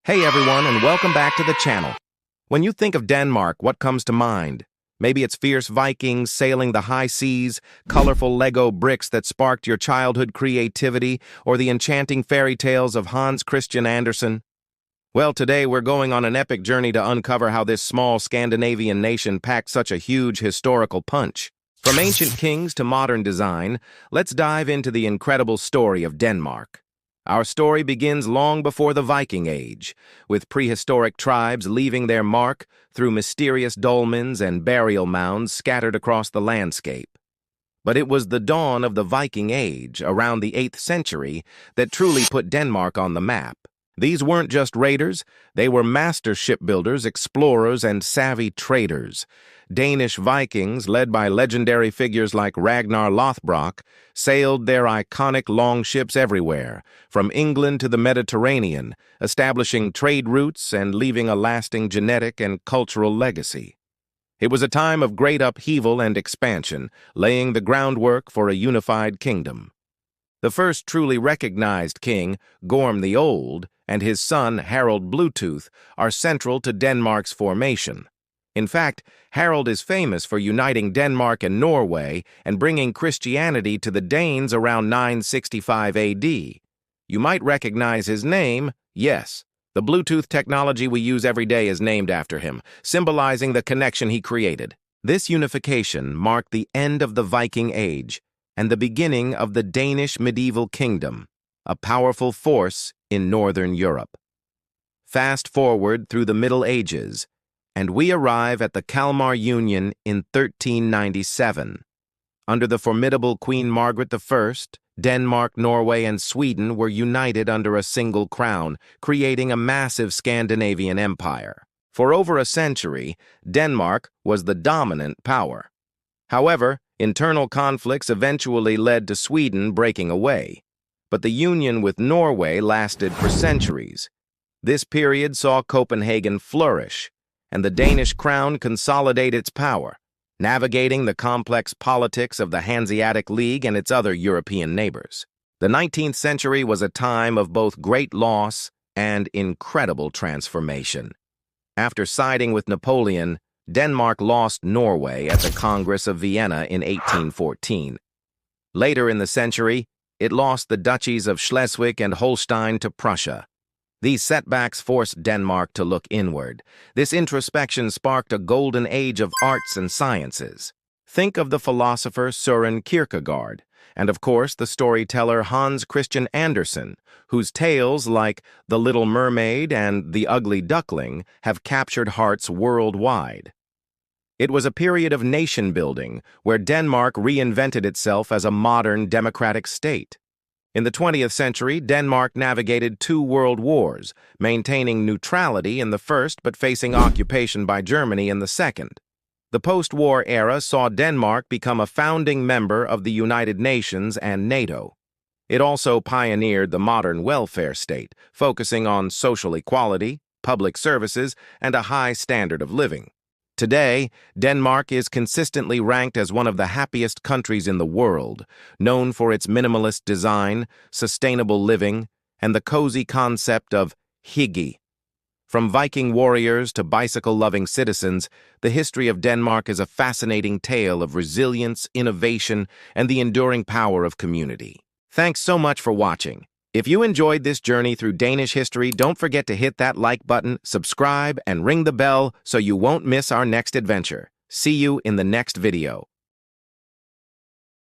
Hey everyone, and welcome back to the channel. When you think of Denmark, what comes to mind? Maybe it's fierce Vikings sailing the high seas, colorful Lego bricks that sparked your childhood creativity, or the enchanting fairy tales of Hans Christian Andersen. Well, today we're going on an epic journey to uncover how this small Scandinavian nation packed such a huge historical punch. From ancient kings to modern design, let's dive into the incredible story of Denmark. Our story begins long before the Viking Age, with prehistoric tribes leaving their mark through mysterious dolmens and burial mounds scattered across the landscape. But it was the dawn of the Viking Age, around the 8th century, that truly put Denmark on the map. These weren't just raiders, they were master shipbuilders, explorers, and savvy traders. Danish Vikings, led by legendary figures like Ragnar Lothbrok, sailed their iconic longships everywhere, from England to the Mediterranean, establishing trade routes and leaving a lasting genetic and cultural legacy. It was a time of great upheaval and expansion, laying the groundwork for a unified kingdom. The first truly recognized king, Gorm the Old, and his son, Harald Bluetooth, are central to Denmark's formation. In fact, Harald is famous for uniting Denmark and Norway and bringing Christianity to the Danes around 965 AD. You might recognize his name, yes. The Bluetooth technology we use every day is named after him, symbolizing the connection he created. This unification marked the end of the Viking Age and the beginning of the Danish medieval kingdom, a powerful force in Northern Europe. Fast forward through the Middle Ages, and we arrive at the Kalmar Union in 1397. Under the formidable Queen Margaret I, Denmark, Norway, and Sweden were united under a single crown, creating a massive Scandinavian empire. For over a century, Denmark was the dominant power. However, internal conflicts eventually led to Sweden breaking away. But the union with Norway lasted for centuries. This period saw Copenhagen flourish, and the Danish crown consolidate its power, navigating the complex politics of the Hanseatic League and its other European neighbors. The 19th century was a time of both great loss and incredible transformation. After siding with Napoleon, Denmark lost Norway at the Congress of Vienna in 1814. Later in the century, it lost the duchies of Schleswig and Holstein to Prussia. These setbacks forced Denmark to look inward. This introspection sparked a golden age of arts and sciences. Think of the philosopher Søren Kierkegaard, and of course the storyteller Hans Christian Andersen, whose tales like The Little Mermaid and The Ugly Duckling have captured hearts worldwide. It was a period of nation-building where Denmark reinvented itself as a modern democratic state. In the 20th century, Denmark navigated 2 world wars, maintaining neutrality in the first but facing occupation by Germany in the second. The post-war era saw Denmark become a founding member of the United Nations and NATO. It also pioneered the modern welfare state, focusing on social equality, public services, and a high standard of living. Today, Denmark is consistently ranked as one of the happiest countries in the world, known for its minimalist design, sustainable living, and the cozy concept of hygge. From Viking warriors to bicycle-loving citizens, the history of Denmark is a fascinating tale of resilience, innovation, and the enduring power of community. Thanks so much for watching. If you enjoyed this journey through Danish history, don't forget to hit that like button, subscribe, and ring the bell so you won't miss our next adventure. See you in the next video.